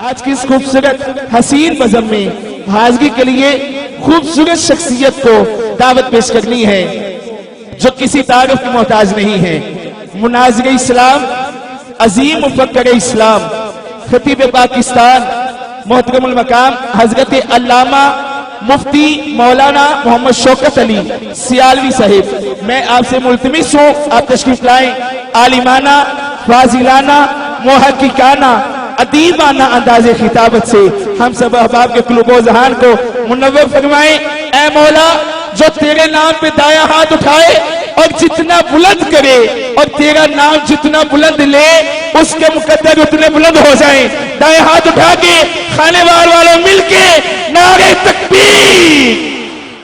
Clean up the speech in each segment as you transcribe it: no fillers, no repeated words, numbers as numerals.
آج کی اس خوبصورت حسین بزم میں حاضری کے لیے خوبصورت شخصیت کو دعوت پیش کرنی ہے جو کسی تعارف کی محتاج نہیں ہے۔ مناظر اسلام، عظیم مفکر اسلام، خطیب پاکستان، محترم المقام حضرت علامہ مفتی مولانا محمد شوکت علی سیالوی صاحب، میں آپ سے ملتمس ہوں آپ تشریف لائیں، عالمانہ، فاضلانہ، محققانہ، ادیبانہ انداز خطابت سے ہم سب احباب کے قلوب و ذہان کو منور فرمائیں۔ اے مولا، جو تیرے نام پہ دایاں ہاتھ اٹھائے اور جتنا بلند کرے اور تیرا نام جتنا بلند لے اس کے مقدر اتنے بلند ہو جائیں۔ دایاں ہاتھ اٹھا کے خانے وار والوں مل کے نعرہ تکبیر۔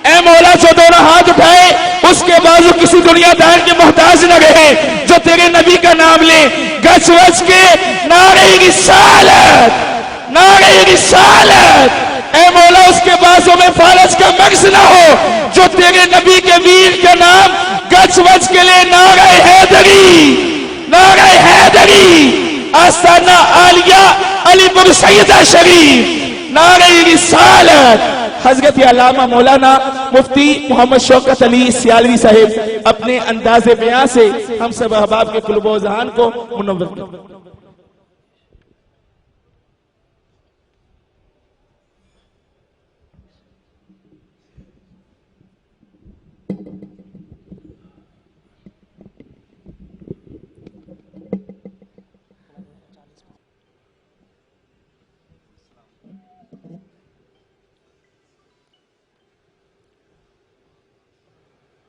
اے مولا، جو دونوں ہاتھ اٹھائے اس کے بازو کسی دنیا دار کے محتاج نہ رہے، جو تیرے نبی کا نام لے گچ وچ کے نعرہ رسالت، نعرہ رسالت۔ اے مولا، اس کے بازو میں فالج کا مغز نہ ہو، جو تیرے نبی کے ویر کا نام گچ وچ کے لے نعرہ حیدری، نعرہ حیدری۔ آستانہ عالیہ علی پور سیدہ شریف، نعرہ رسالت۔ حضرت علامہ مولانا مفتی محمد شوکت علی سیالوی صاحب اپنے انداز بیان سے ہم سب احباب کے قلوب و ذہان کو منور کریں۔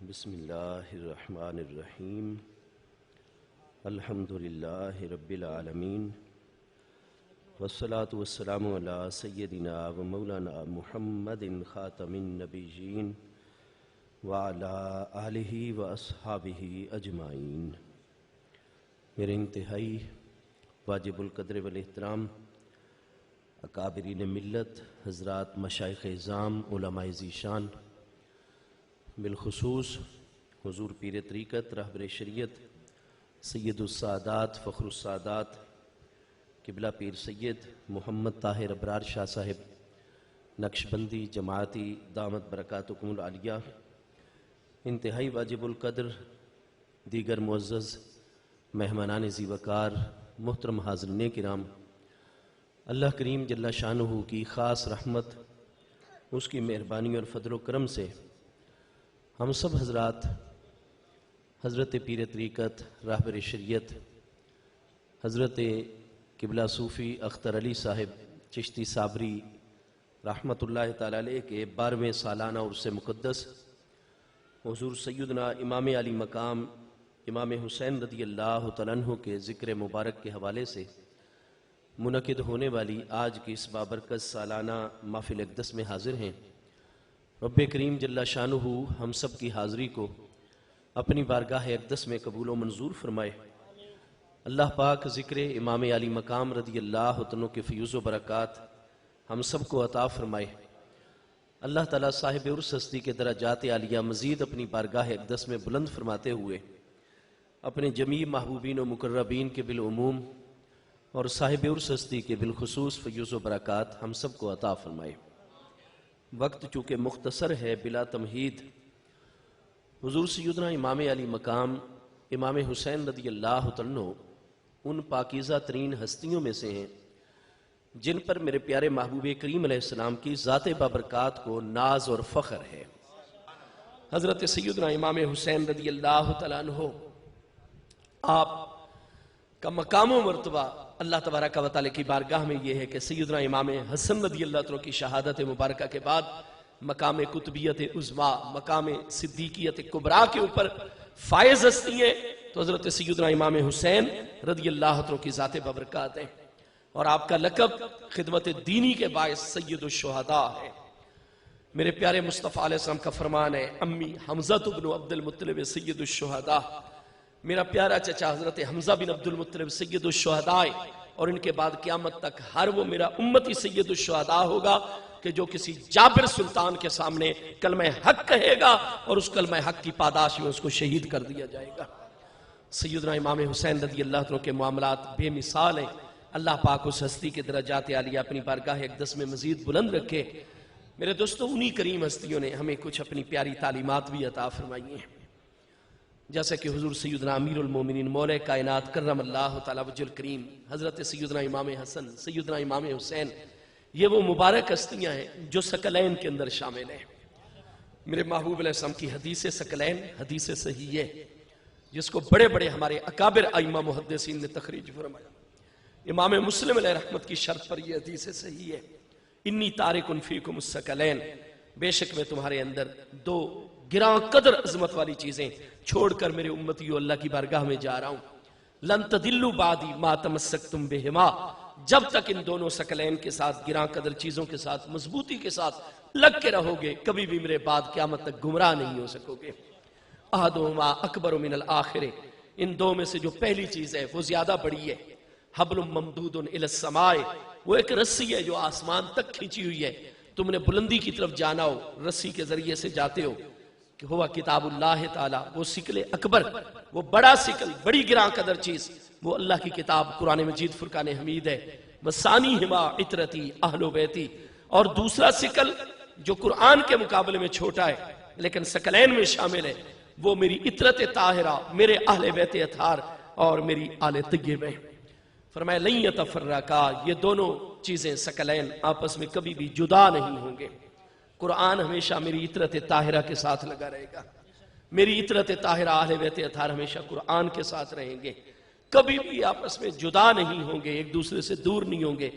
بسم اللہ الرحمن الرحیم، الحمدللہ رب العالمین، والصلاة والسلام علی سیدنا و مولانا محمد خاتم النبیین وعلی آلہ و اصحابہ اجمعین۔ میرے انتہائی واجب القدر والاحترام اکابرین ملت حضرات مشائخ اعظام علماء ذیشان، بالخصوص حضور پیر طریقت رہبر شریعت سید السادات فخر السادات قبلہ پیر سید محمد طاہر ابرار شاہ صاحب نقشبندی جماعتی دامت برکاتکم العالیہ، انتہائی واجب القدر دیگر معزز مہمانان ذی وقار، محترم حاضرین کرام، اللہ کریم جل شانہ کی خاص رحمت، اس کی مہربانی اور فضل و کرم سے ہم سب حضرات حضرت پیر طریقت راہبر شریعت حضرت قبلہ صوفی اختر علی صاحب چشتی صابری رحمت اللہ تعالی علیہ کے 12ویں سالانہ عرس مقدس حضور سیدنا امام علی مقام امام حسین رضی اللہ تعالیٰ عنہ کے ذکر مبارک کے حوالے سے منعقد ہونے والی آج کی اس بابرکت سالانہ محفل اقدس میں حاضر ہیں۔ رب کریم جل شانہ ہم سب کی حاضری کو اپنی بارگاہ اقدس میں قبول و منظور فرمائے۔ اللہ پاک ذکر امام علی مقام رضی اللہ عنہ کے فیوز و برکات ہم سب کو عطا فرمائے۔ اللہ تعالیٰ صاحب عرس ہستی کے درجات عالیہ مزید اپنی بارگاہ اقدس میں بلند فرماتے ہوئے اپنے جمیع محبوبین و مقربین کے بالعموم اور صاحب عرس ہستی کے بالخصوص فیوز و برکات ہم سب کو عطا فرمائے۔ وقت چونکہ مختصر ہے، بلا تمہید حضور سیدنا امام علی مقام امام حسین رضی اللہ عنہ ان پاکیزہ ترین ہستیوں میں سے ہیں جن پر میرے پیارے محبوب کریم علیہ السلام کی ذات بابرکات کو ناز اور فخر ہے۔ حضرت سیدنا امام حسین رضی اللہ تعالیٰ عنہ آپ کا مقام و مرتبہ اللہ تبارک و تعالیٰ کی بارگاہ میں یہ ہے کہ سیدنا امام حسن رضی اللہ عنہ کی شہادت مبارکہ کے بعد مقام قطبیت عظمیٰ، مقام صدیقیت کبریٰ کے اوپر فائز ہستی ہیں تو حضرت سیدنا امام حسین رضی اللہ عنہ کی ذات بابرکات ہیں، اور آپ کا لقب خدمت دینی کے باعث سید الشہداء ہے۔ میرے پیارے مصطفیٰ علیہ السلام کا فرمان ہے، امی حمزہ بن عبد المطلب سید الشہداء، میرا پیارا چچا حضرت حمزہ بن عبد المطلب سید الشہداء، اور ان کے بعد قیامت تک ہر وہ میرا امتی سید الشہداء ہوگا کہ جو کسی جابر سلطان کے سامنے کلمہ حق کہے گا اور اس کلمہ حق کی پاداش میں اس کو شہید کر دیا جائے گا۔ سیدنا امام حسین رضی اللہ عنہ کے معاملات بے مثال ہیں۔ اللہ پاک اس ہستی کے درجات عالیہ اپنی بارگاہ اقدس میں مزید بلند رکھے۔ میرے دوستو، انہی کریم ہستیوں نے ہمیں کچھ اپنی پیاری تعلیمات بھی عطا فرمائی ہیں، جیسا کہ حضور سیدنا امیر المومنین مولا کائنات کرم اللہ تعالی وجہ الکریم حضرت سیدنا امام حسن، سیدنا امام حسین، یہ وہ مبارک ہستیاں ہیں جو ثقلین کے اندر شامل ہیں۔ میرے محبوب علیہ السلام کی حدیث ثقلین حدیث صحیح ہے، جس کو بڑے بڑے ہمارے اکابر ائمہ محدثین نے تخریج فرمایا۔ امام مسلم علیہ رحمت کی شرط پر یہ حدیث صحیح ہے، انی تارک فیکم الثقلین، بے شک میں تمہارے اندر دو گراں قدر عظمت والی چیزیں چھوڑ کر میرے امتیوں اللہ کی بارگاہ میں جا رہا ہوں۔ لن تدلوا بعدی ما تمسکتم بہما، جب تک ان دونوں ثقلین کے ساتھ، گراں قدر چیزوں کے ساتھ مضبوطی کے ساتھ لگ کے رہو گے، کبھی بھی میرے بعد قیامت تک گمراہ نہیں ہو سکو گے۔ احدہما اکبر من الآخر، ان دو میں سے جو پہلی چیز ہے وہ زیادہ بڑی ہے۔ حبل ممدود الی السماء، وہ ایک رسی ہے جو آسمان تک کھینچی ہوئی ہے، تم نے بلندی کی طرف جانا ہو، رسی کے ذریعے سے جاتے ہو، کہ ہوا کتاب اللہ تعالی، وہ سکل اکبر، وہ بڑا سکل، بڑی گراں قدر چیز، وہ اللہ کی کتاب قرآن مجید فرقان حمید ہے۔ وثانیہما عطرتی اہل بیتی، اور دوسرا سکل جو قرآن کے مقابلے میں چھوٹا ہے لیکن ثقلین میں شامل ہے، وہ میری عطرت طاہرہ، میرے اہل بیت اطہار اور میری آل طیب ہے۔ فرمایا لن یتفرقا، یہ دونوں چیزیں ثقلین آپس میں کبھی بھی جدا نہیں ہوں گے۔ قرآن ہمیشہ میری عطرت طاہرہ کے ساتھ لگا رہے گا، میری عطرت طاہرہ اہل بیت اطہار ہمیشہ قرآن کے ساتھ رہیں گے، کبھی بھی آپس میں جدا نہیں ہوں گے، ایک دوسرے سے دور نہیں ہوں گے۔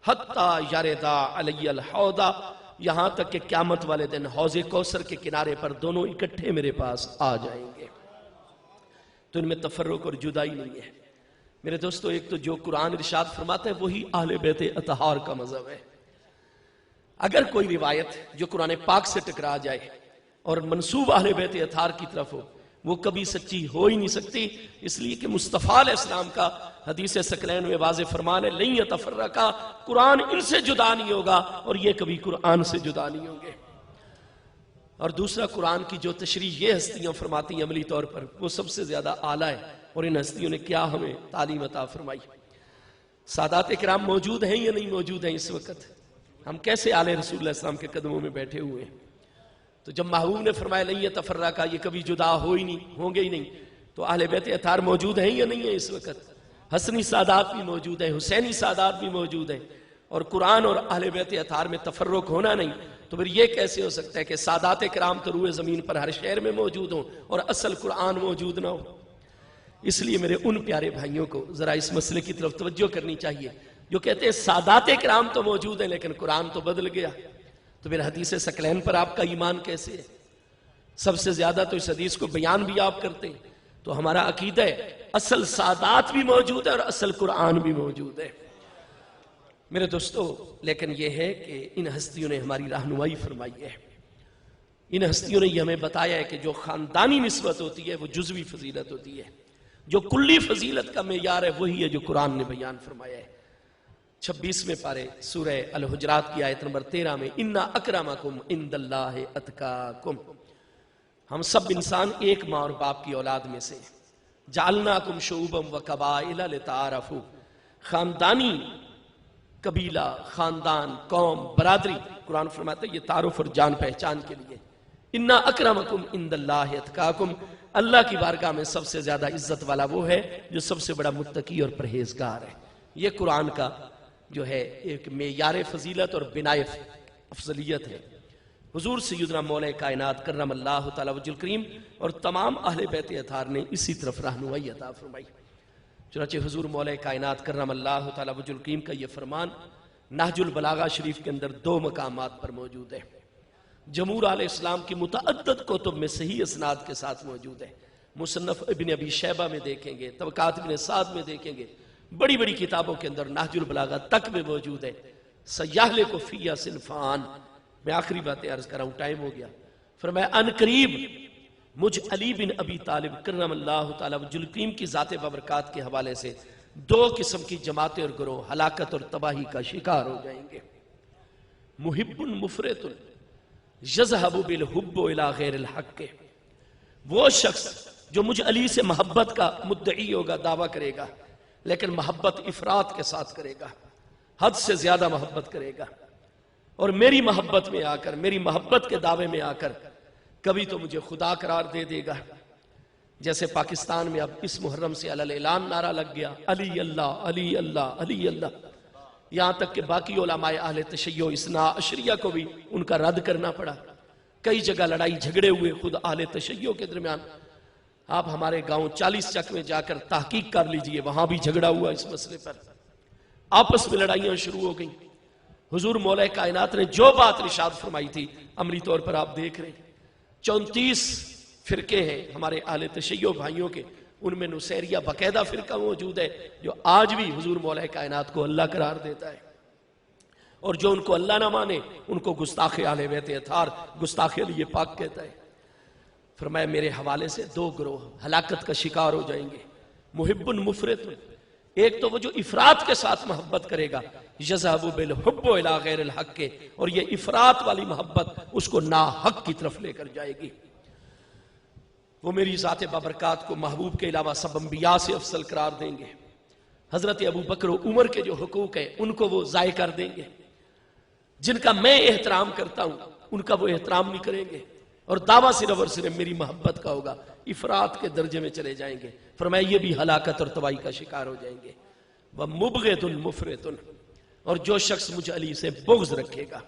حتی یردا علی الحوض، یہاں تک کہ قیامت والے دن حوض کوثر کے کنارے پر دونوں اکٹھے میرے پاس آ جائیں گے۔ تو ان میں تفرق اور جدائی نہیں ہے۔ میرے دوستو، ایک تو جو قرآن ارشاد فرماتا ہے وہی اہل بیت اطہار کا مذہب ہے۔ اگر کوئی روایت جو قرآن پاک سے ٹکرا جائے اور منسوب اہل بیت اطہار کی طرف ہو، وہ کبھی سچی ہو ہی نہیں سکتی، اس لیے کہ مصطفیٰ علیہ السلام کا حدیث ثقلین میں واضح فرمان ہے لن یتفرقا، قرآن ان سے جدا نہیں ہوگا اور یہ کبھی قرآن سے جدا نہیں ہوں گے۔ اور دوسرا، قرآن کی جو تشریح یہ ہستیاں فرماتی ہیں عملی طور پر، وہ سب سے زیادہ اعلیٰ ہے، اور ان ہستیوں نے کیا ہمیں تعلیم عطا فرمائی۔ سادات کرام موجود ہیں یا نہیں موجود ہیں اس وقت؟ ہم کیسے آل رسول اللہ السلام کے قدموں میں بیٹھے ہوئے ہیں؟ تو جب محبوب نے فرمایا لن یتفرقا، یہ کبھی جدا ہوں گے ہی نہیں، تو اہل بیت اطہار موجود ہیں یا نہیں ہیں اس وقت؟ حسنی سادات بھی موجود ہیں، حسینی سادات بھی موجود ہیں، اور قرآن اور اہل بیت اطہار میں تفرق ہونا نہیں، تو پھر یہ کیسے ہو سکتا ہے کہ سادات کرام تو روئے زمین پر ہر شہر میں موجود ہوں اور اصل قرآن موجود نہ ہو؟ اس لیے میرے ان پیارے بھائیوں کو ذرا اس مسئلے کی طرف توجہ کرنی چاہیے جو کہتے ہیں سادات کرام تو موجود ہیں لیکن قرآن تو بدل گیا۔ تو پھر حدیث ثقلین پر آپ کا ایمان کیسے ہے؟ سب سے زیادہ تو اس حدیث کو بیان بھی آپ کرتے ہیں۔ تو ہمارا عقیدہ ہے اصل سادات بھی موجود ہے اور اصل قرآن بھی موجود ہے۔ میرے دوستو، لیکن یہ ہے کہ ان ہستیوں نے ہماری رہنمائی فرمائی ہے، ان ہستیوں نے یہ ہمیں بتایا ہے کہ جو خاندانی نسبت ہوتی ہے وہ جزوی فضیلت ہوتی ہے، جو کلی فضیلت کا معیار ہے وہی ہے جو قرآن نے بیان فرمایا ہے۔ 26ویں پارے سورہ الحجرات کی آیت نمبر 13 میں اِنَّ أَكْرَمَكُمْ عِندَ اللَّهِ أَتْقَاكُمْ، ہم سب انسان ایک ماں اور باپ کی اولاد میں سے، جعلناکم شعوبا وقبائل لتعارفوا، خاندانی قبیلہ، خاندان، قوم، برادری، قرآن فرماتا ہے یہ تعارف اور جان پہچان کے لیے۔ اِنَّ أَكْرَمَكُمْ عِندَ اللَّهِ أَتْقَاكُمْ، اللہ کی بارگاہ میں سب سے زیادہ عزت والا وہ ہے جو سب سے بڑا متقی اور پرہیزگار ہے۔ یہ قرآن کا جو ہے ایک معیار فضیلت اور بنائے افضلیت ہے۔ حضور سیدنا مولا کائنات کرم اللہ تعالی وجہ الکریم اور تمام اہل بیت اطہار نے اسی طرف رہنمائی عطا فرمائی۔ چنانچہ حضور مولا کائنات کرم اللہ تعالی وجہ الکریم کا یہ فرمان نہج البلاغہ شریف کے اندر 2 مقامات پر موجود ہے، جمہور علیہ السلام کی متعدد کتب میں صحیح اسناد کے ساتھ موجود ہے۔ مصنف ابن ابی شیبہ میں دیکھیں گے، طبقات ابن سعد میں دیکھیں گے، بڑی بڑی کتابوں کے اندر نہج البلاغہ تک میں موجود ہے۔ سیاہلے کو فیہ صنفان، میں آخری باتیں عرض کر رہا ہوں، ٹائم ہو گیا۔ فرمایا ان قریب مجھ علی بن ابی طالب کرم اللہ تعالی وجہ الکریم کی ذات بابرکات کے حوالے سے 2 قسم کی جماعتیں اور گروہ ہلاکت اور تباہی کا شکار ہو جائیں گے۔ محب مفرط یذهب بالحب الى غیر الحق، وہ شخص جو مجھ علی سے محبت کا مدعی ہوگا، دعویٰ کرے گا، لیکن محبت افراط کے ساتھ کرے گا، حد سے زیادہ محبت کرے گا، اور میری محبت میں آ کر، میری محبت کے دعوے میں آ کر کبھی تو مجھے خدا قرار دے دے گا. جیسے پاکستان میں اب اس محرم سے علی الاعلان نعرہ لگ گیا، علی اللہ علی اللہ علی اللہ، یہاں تک کہ باقی علماء اہل تشیع اثنا عشریہ کو بھی ان کا رد کرنا پڑا. کئی جگہ لڑائی جھگڑے ہوئے خود اہل تشیع کے درمیان. آپ ہمارے گاؤں 40 چک میں جا کر تحقیق کر لیجئے، وہاں بھی جھگڑا ہوا اس مسئلے پر، آپس میں لڑائیاں شروع ہو گئیں. حضور مولا کائنات نے جو بات ارشاد فرمائی تھی عملی طور پر آپ دیکھ رہے ہیں. 34 فرقے ہیں ہمارے اہل تشیع بھائیوں کے، ان میں نصیریہ باقاعدہ فرقہ موجود ہے جو آج بھی حضور مولا کائنات کو اللہ قرار دیتا ہے، اور جو ان کو اللہ نہ مانے ان کو گستاخ اہل بیت اطہار، گستاخ علی پاک کہتا ہے. فرمایا میرے حوالے سے 2 گروہ ہلاکت کا شکار ہو جائیں گے. محب مفرط، ایک تو وہ جو افراط کے ساتھ محبت کرے گا، یذهب بالحب الى غیر الحق کے، اور یہ افراط والی محبت اس کو ناحق کی طرف لے کر جائے گی. وہ میری ذات بابرکات کو محبوب کے علاوہ سب انبیاء سے افضل قرار دیں گے. حضرت ابو بکر و عمر کے جو حقوق ہیں ان کو وہ ضائع کر دیں گے. جن کا میں احترام کرتا ہوں ان کا وہ احترام نہیں کریں گے، اور دعویٰ صرف اور صرف میری محبت کا ہوگا. افراط کے درجے میں چلے جائیں گے. فرمایا یہ بھی ہلاکت اور تباہی کا شکار ہو جائیں گے. وَمُبْغِضٌ مُفْرِطٌ، اور جو شخص مجھ علی سے بغض رکھے گا.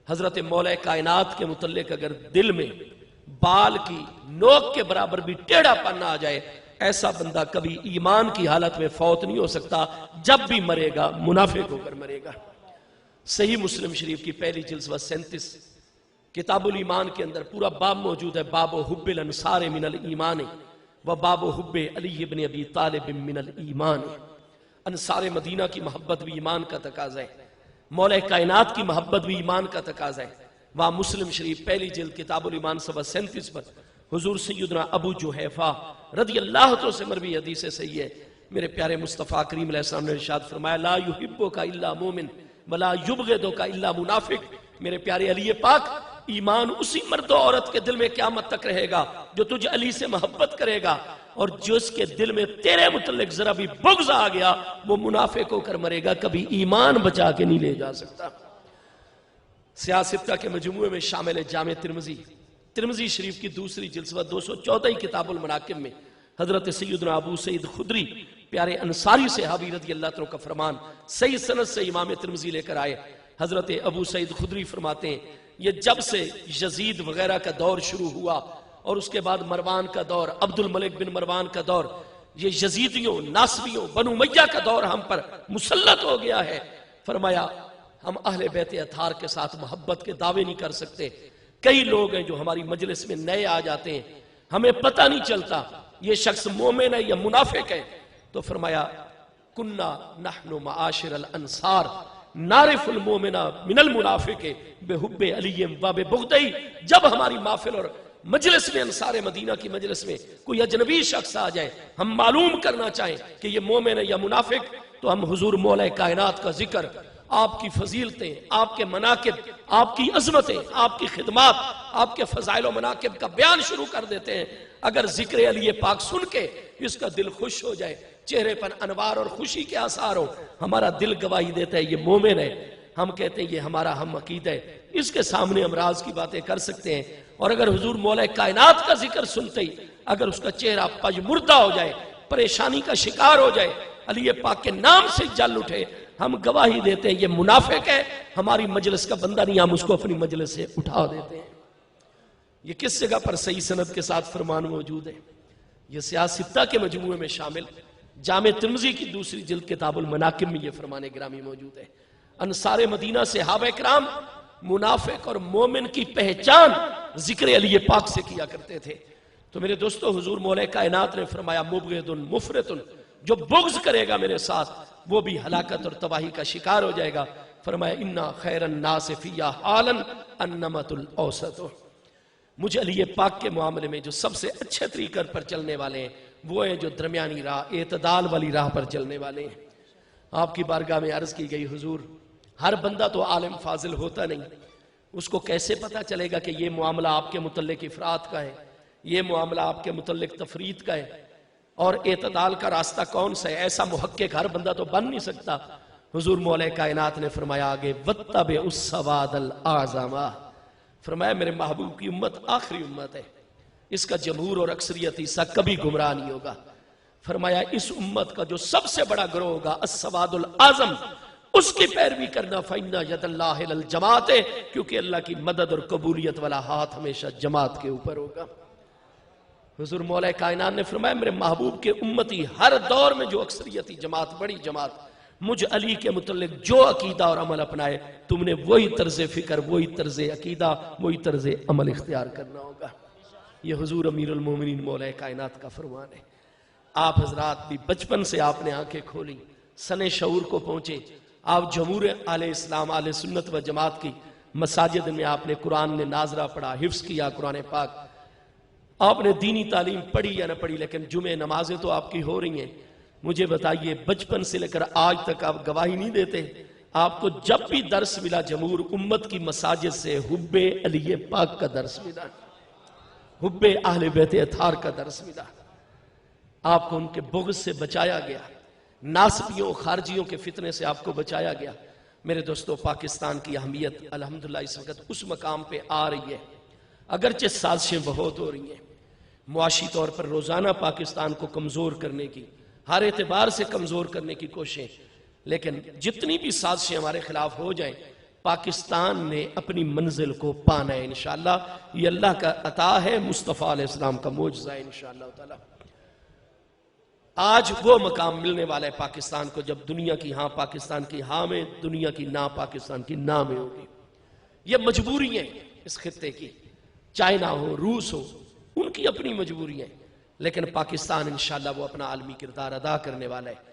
حضرت مولا کائنات کے متعلق اگر دل میں بال کی نوک کے برابر بھی ٹیڑھا پن آ جائے، ایسا بندہ کبھی ایمان کی حالت میں فوت نہیں ہو سکتا. جب بھی مرے گا منافق ہو کر مرے گا. صحیح مسلم شریف کی پہلی جلد 37 کتاب الایمان کے اندر پورا باب موجود ہے. باب حب الانصار من الایمان و باب حب علی بن ابی طالب من الایمان. انصار مدینہ کی محبت بھی ایمان کا تقاضا ہے، مولا کائنات کی محبت بھی ایمان کا تقاضا ہے. وہاں مسلم شریف پہلی جلد کتاب الایمان 37 پر حضور سیدنا ابو جحیفہ رضی اللہ عنہ سے مروی حدیث صحیح ہے، میرے پیارے مصطفیٰ کریم علیہ السلام نے ارشاد فرمایا لا یحبک الا مومن ولا یبغضک الا منافق. میرے پیارے علی پاک، ایمان اسی مرد و عورت کے دل میں قیامت تک رہے گا جو تجھ علی سے محبت کرے گا، اور جس کے دل میں تیرے متعلق ذرا بھی بغض آ گیا وہ منافق ہو کر مرے گا، کبھی ایمان بچا کے نہیں لے جا سکتا. سیاستہ کے مجموعے میں شامل ہے جامع ترمذی شریف کی دوسری جلد 214 کتاب المناقب میں حضرت سیدنا ابو سعید خدری پیارے انصاری صحابی رضی اللہ عنہ کا فرمان صحیح سند سے امام ترمذی لے کر آئے. حضرت ابو سعید خدری فرماتے ہیں یہ جب سے یزید وغیرہ کا دور شروع ہوا اور اس کے بعد مروان کا دور، عبد الملک بن مروان کا دور، یہ یزیدیوں، ناصریوں، بنو امیہ کا دور ہم پر مسلط ہو گیا ہے. فرمایا ہم اہل بیت اطہار کے ساتھ محبت کے دعوے نہیں کر سکتے. کئی لوگ ہیں جو ہماری مجلس میں نئے آ جاتے ہیں، ہمیں پتہ نہیں چلتا یہ شخص مومن ہے یا منافق ہے. تو فرمایا کننا نحن معاشر الانصار نعرف المومن من المنافق بحب علی و ببغضہ. جب ہماری محفل اور مجلس میں انصار مدینہ کی مجلس میں کوئی اجنبی شخص آ جائے، ہم معلوم کرنا چاہیں کہ یہ مومن ہے یا منافق، تو ہم حضور مولا کائنات کا ذکر، آپ کی فضیلتیں، آپ کے مناقب، آپ کی عظمتیں، آپ کی خدمات، آپ کے فضائل و مناقب کا بیان شروع کر دیتے ہیں. اگر ذکر علی پاک سن کے اس کا دل خوش ہو جائے، چہرے پر انوار اور خوشی کے آثار ہو، ہمارا دل گواہی دیتا ہے یہ مومن ہے. ہم کہتے ہیں یہ ہمارا ہم عقیدہ ہے. اس کے سامنے ہم راز کی باتیں کر سکتے ہیں. اور اگر حضور مولا کائنات کا ذکر سنتے ہی اگر اس کا چہرہ پج مردہ ہو جائے، پریشانی کا شکار ہو جائے، علی پاک کے نام سے جل اٹھے، ہم گواہی دیتے ہیں یہ منافق ہے، ہماری مجلس کا بندہ نہیں، ہم اس کو اپنی مجلس سے اٹھا دیتے ہیں. یہ کس جگہ پر صحیح سند کے ساتھ فرمان موجود ہے؟ یہ سیاستہ کے مجموعے میں شامل جامع ترمذی کی دوسری جلد کتاب المناقب میں یہ فرمان گرامی موجود ہے. انصار مدینہ صحابہ کرام منافق اور مومن کی پہچان ذکر علی پاک سے کیا کرتے تھے. تو میرے دوستو حضور مولا کائنات نے فرمایا مبغض مفرط، جو بغض کرے گا میرے ساتھ وہ بھی ہلاکت اور تباہی کا شکار ہو جائے گا. فرمایا انا خیر الناس فیا حالا النمط الاوسط. مجھے علی پاک کے معاملے میں جو سب سے اچھے طریقے پر چلنے والے ہیں وہ ہیں جو درمیانی راہ، اعتدال والی راہ پر چلنے والے ہیں. آپ کی بارگاہ میں عرض کی گئی حضور ہر بندہ تو عالم فاضل ہوتا نہیں، اس کو کیسے پتا چلے گا کہ یہ معاملہ آپ کے متعلق افراط کا ہے، یہ معاملہ آپ کے متعلق تفرید کا ہے؟ اور اعتدال کا راستہ کون سا ہے؟ ایسا محقق ہر بندہ تو بن نہیں سکتا. حضور مولا کائنات نے فرمایا آگے وَاتَّبِعُ السَّوَادَ الْأَعْظَمَ، فرمایا میرے محبوب کی امت آخری امت ہے، اس کا جمہور اور اکثریت حصہ کبھی گمراہ نہیں ہوگا. فرمایا اس امت کا جو سب سے بڑا گروہ ہوگا السواد العظم، اس کی پیروی کرنا. فَإِنَّ يَدَ اللَّهِ عَلَى الْجَمَاعَةِ، کیونکہ اللہ کی مدد اور قبولیت والا ہاتھ ہمیشہ جماعت کے اوپر ہوگا. حضور مولا کائنات نے فرمایا میرے محبوب کے امتی ہر دور میں جو اکثریتی جماعت، بڑی جماعت، مجھ علی کے متعلق جو عقیدہ اور عمل اپنائے، تم نے وہی طرز فکر، وہی طرز عقیدہ، وہی طرز عمل اختیار کرنا ہوگا. یہ حضور امیر المومنین مولا کائنات کا فرمان ہے. آپ حضرات بھی بچپن سے آپ نے آنکھیں کھولی، سن شعور کو پہنچے. آپ جمہور اہل اسلام، اہل سنت و جماعت کی مساجد میں آپ نے قرآن نے ناظرہ پڑھا، حفظ کیا قرآن پاک. آپ نے دینی تعلیم پڑھی یا نہ پڑھی، لیکن جمعہ نمازیں تو آپ کی ہو رہی ہیں. مجھے بتائیے بچپن سے لے کر آج تک آپ گواہی نہیں دیتے؟ آپ کو جب بھی درس ملا جمہور امت کی مساجد سے حب علی پاک کا درس ملا، حب اہل بیت اطہار کا درس ملا. آپ کو ان کے بغض سے بچایا گیا، ناسبیوں خارجیوں کے فتنے سے آپ کو بچایا گیا. میرے دوستو پاکستان کی اہمیت الحمدللہ اس وقت اس مقام پہ آ رہی ہے. اگرچہ سازشیں بہت ہو رہی ہیں معاشی طور پر، روزانہ پاکستان کو کمزور کرنے کی، ہر اعتبار سے کمزور کرنے کی کوششیں، لیکن جتنی بھی سازشیں ہمارے خلاف ہو جائیں، پاکستان نے اپنی منزل کو پانا ہے انشاءاللہ. یہ اللہ کا عطا ہے، مصطفیٰ علیہ السلام کا معجزہ ہے انشاءاللہ تعالی. آج وہ مقام ملنے والا ہے پاکستان کو جب دنیا کی ہاں پاکستان کی ہاں میں، دنیا کی نا پاکستان کی نا میں ہوگی. یہ مجبوری ہے اس خطے کی، چائنا ہو، روس ہو، ان کی اپنی مجبوری ہے، لیکن پاکستان انشاءاللہ وہ اپنا عالمی کردار ادا کرنے والا ہے.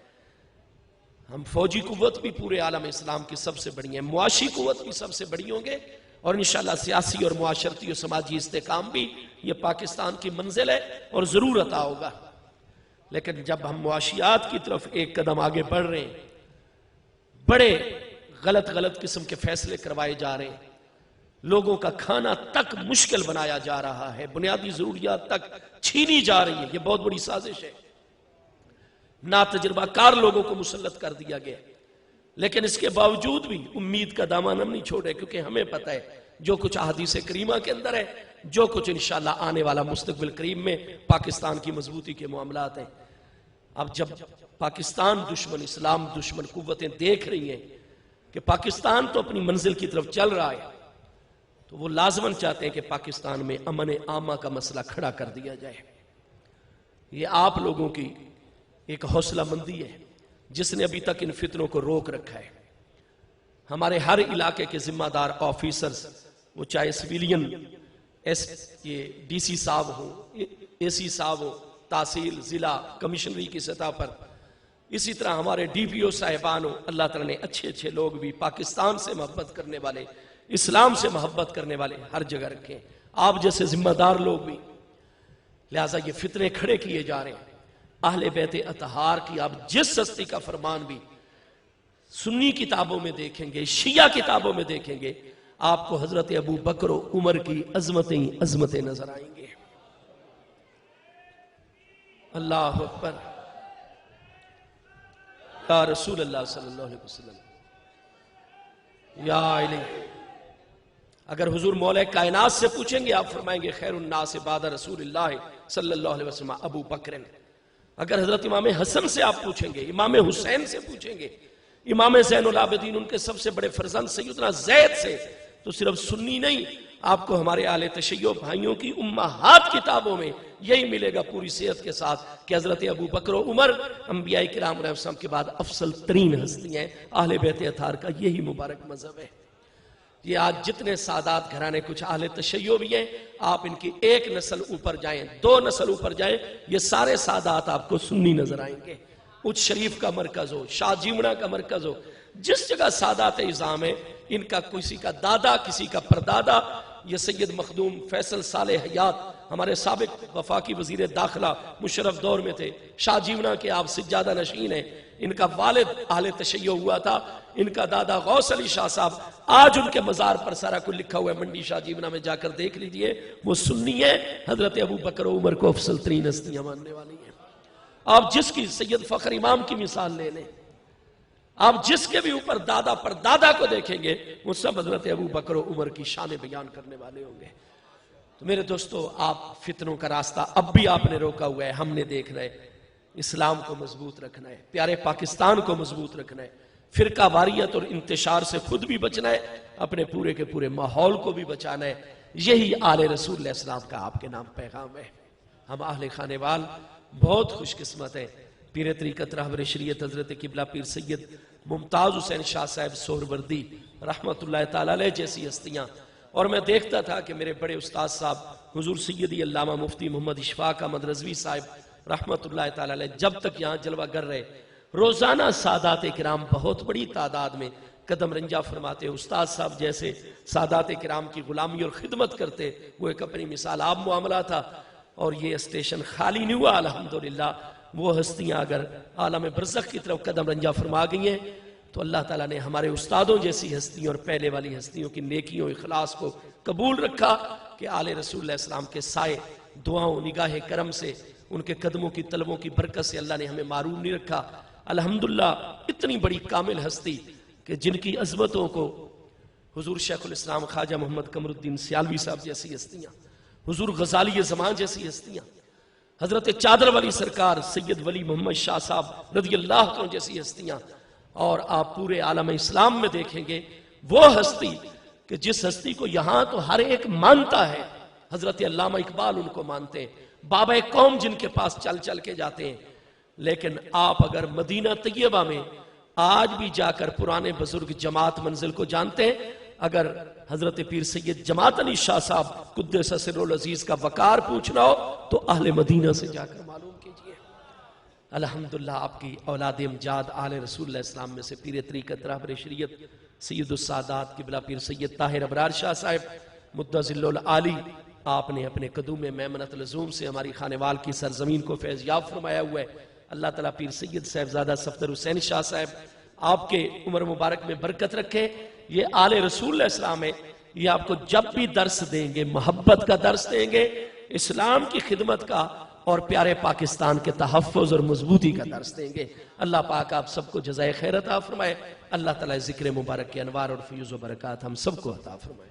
ہم فوجی قوت بھی پورے عالم اسلام کی سب سے بڑی ہیں، معاشی قوت بھی سب سے بڑی ہوں گے، اور انشاءاللہ سیاسی اور معاشرتی اور سماجی استحکام بھی یہ پاکستان کی منزل ہے اور ضرور عطا ہوگا. لیکن جب ہم معاشیات کی طرف ایک قدم آگے بڑھ رہے ہیں، بڑے غلط قسم کے فیصلے کروائے جا رہے ہیں، لوگوں کا کھانا تک مشکل بنایا جا رہا ہے، بنیادی ضروریات تک چھینی جا رہی ہے، یہ بہت بڑی سازش ہے. ناتجربہ کار لوگوں کو مسلط کر دیا گیا، لیکن اس کے باوجود بھی امید کا دامن ہم نہیں چھوڑے، کیونکہ ہمیں پتہ ہے جو کچھ احادیث کریمہ کے اندر ہے، جو کچھ انشاءاللہ آنے والا مستقبل کریم میں پاکستان کی مضبوطی کے معاملات ہیں. اب جب پاکستان دشمن، اسلام دشمن قوتیں دیکھ رہی ہیں کہ پاکستان تو اپنی منزل کی طرف چل رہا ہے، تو وہ لازماً چاہتے ہیں کہ پاکستان میں امن عامہ کا مسئلہ کھڑا کر دیا جائے. یہ آپ لوگوں کی ایک حوصلہ مندی ہے جس نے ابھی تک ان فتنوں کو روک رکھا ہے. ہمارے ہر علاقے کے ذمہ دار آفیسرز، وہ چاہے سویلین یہ ڈی سی صاحب ہو، اے سی صاحب ہو، تحصیل، ضلع، کمشنری کی سطح پر، اسی طرح ہمارے ڈی پی او صاحبان ہو، اللہ تعالیٰ نے اچھے لوگ بھی پاکستان سے محبت کرنے والے، اسلام سے محبت کرنے والے ہر جگہ رکھیں، آپ جیسے ذمہ دار لوگ بھی. لہٰذا یہ فتنے کھڑے کیے جا رہے ہیں. اہل بیت اطہار کی آپ جس ہستی کا فرمان بھی سنی کتابوں میں دیکھیں گے، شیعہ کتابوں میں دیکھیں گے، آپ کو حضرت ابو بکر و عمر کی عظمتیں نظر آئیں گے. اللہ اکبر، یا رسول اللہ صلی اللہ علیہ وسلم، یا علی. اگر حضور مولا کائنات سے پوچھیں گے، آپ فرمائیں گے خیر الناس بعد رسول اللہ صلی اللہ علیہ وسلم ابو بکر. اگر حضرت امام حسن سے آپ پوچھیں گے، امام حسین سے پوچھیں گے، امام زین العابدین ان کے سب سے بڑے فرزند سیدنا زید سے، تو صرف سنی نہیں، آپ کو ہمارے اہل تشیع بھائیوں کی امہات کتابوں میں یہی ملے گا پوری صحت کے ساتھ کہ حضرت ابو بکر و عمر انبیاء کرام علیہ السلام کے بعد افضل ترین ہستی ہیں. اہل بیت اطہار کا یہی مبارک مذہب ہے. یہ آج جتنے سادات گھرانے کچھ اہل تشیع بھی ہیں، آپ ان کی ایک نسل اوپر جائیں، 2 نسل اوپر جائیں، یہ سارے سادات آپ کو سنی نظر آئیں گے. اچ شریف کا مرکز ہو، شاہ جیمڑا کا مرکز ہو، جس جگہ سادات اعظام ہے، ان کا کسی کا دادا، کسی کا پردادا. یہ سید مخدوم فیصل صالح حیات ہمارے سابق وفاقی وزیر داخلہ مشرف دور میں تھے، شاہ جیمڑا کے آپ سجادہ نشین ہیں. ان کا والد اہل تشیع ہوا تھا، ان کا دادا غوث علی شاہ صاحب، آج ان کے مزار پر سارا کچھ لکھا ہوا ہے، منڈی شاہ جیمنا میں جا کر دیکھ لیجئے، وہ سنی ہے. حضرت ابو بکر و عمر کو افضل ترین ہستیاں ماننے والی ہیں. آپ جس کی سید فخر امام کی مثال لے لیں، آپ جس کے بھی اوپر دادا پر دادا کو دیکھیں گے وہ سب حضرت ابو بکر و عمر کی شان بیان کرنے والے ہوں گے۔ تو میرے دوستو، آپ فتنوں کا راستہ اب بھی آپ نے روکا ہوا ہے، ہم نے دیکھ رہے، اسلام کو مضبوط رکھنا ہے، پیارے پاکستان کو مضبوط رکھنا ہے، فرقہ واریت اور انتشار سے خود بھی بچنا ہے، اپنے پورے کے پورے ماحول کو بھی بچانا ہے۔ یہی آل رسول علیہ السلام کا آپ کے نام پیغام ہے۔ ہم اہل خانے وال بہت خوش قسمت ہیں، پیر طریقت رہبر شریعت حضرت قبلہ پیر سید ممتاز حسین شاہ صاحب سہروردی رحمت اللہ تعالی علیہ جیسی ہستیاں، اور میں دیکھتا تھا کہ میرے بڑے استاد صاحب حضور سیدی علامہ مفتی محمد اشفاق احمد رضوی صاحب رحمت اللہ تعالی علیہ جب تک یہاں جلوہ گر رہے، روزانہ سادات کرام بہت بڑی تعداد میں قدم رنجہ فرماتے، استاد صاحب جیسے سادات کرام کی غلامی اور خدمت کرتے، وہ ایک اپنی مثال آپ معاملہ تھا، اور یہ اسٹیشن خالی نہیں ہوا الحمدللہ۔ وہ ہستیاں اگر عالم برزخ کی طرف قدم رنجہ فرما گئی ہیں تو اللہ تعالیٰ نے ہمارے استادوں جیسی ہستیوں اور پہلے والی ہستیوں کی نیکیوں اخلاص کو قبول رکھا کہ آل رسول اللہ السلام کے سائے دعاؤں نگاہ کرم سے، ان کے قدموں کی طلبوں کی برکت سے اللہ نے ہمیں معروم نہیں رکھا۔ الحمدللہ اتنی بڑی کامل ہستی کہ جن کی عظمتوں کو حضور شیخ الاسلام خواجہ محمد قمر الدین سیالوی صاحب جیسی ہستیاں، حضور غزالی زمان جیسی ہستیاں، حضرت چادر والی سرکار سید ولی محمد شاہ صاحب رضی اللہ عنہ جیسی ہستیاں، اور آپ پورے عالم اسلام میں دیکھیں گے وہ ہستی کہ جس ہستی کو یہاں تو ہر ایک مانتا ہے، حضرت علامہ اقبال ان کو مانتے ہیں، بابا قوم جن کے پاس چل چل کے جاتے ہیں، لیکن آپ اگر مدینہ طیبہ میں آج بھی جا کر پرانے بزرگ جماعت منزل کو جانتے ہیں، اگر حضرت پیر سید جماعت علی شاہ صاحب قدس سر العزیز کا وقار پوچھنا ہو تو اہل مدینہ سے جا کر معلوم کیجئے۔ الحمدللہ آپ کی اولاد امجاد آل رسول اللہ السلام میں سے پیر طریقت رہبر شریعت سید السادات قبلہ پیر سید طاہر ابرار شاہ صاحب مدظل العالی، آپ نے اپنے قدوم میمنت لزوم سے ہماری خانوال کی سرزمین کو فیض یاب فرمایا ہوا ہے۔ اللہ تعالیٰ پیر سید صاحبزادہ صفدر حسین شاہ صاحب آپ کے عمر مبارک میں برکت رکھے۔ یہ آل رسول علیہ السلام ہے، یہ آپ کو جب بھی درس دیں گے محبت کا درس دیں گے، اسلام کی خدمت کا اور پیارے پاکستان کے تحفظ اور مضبوطی کا درس دیں گے۔ اللہ پاک آپ سب کو جزائے خیر عطا فرمائے، اللہ تعالیٰ ذکر مبارک کے انوار اور فیوز و برکات ہم سب کو عطا فرمائے۔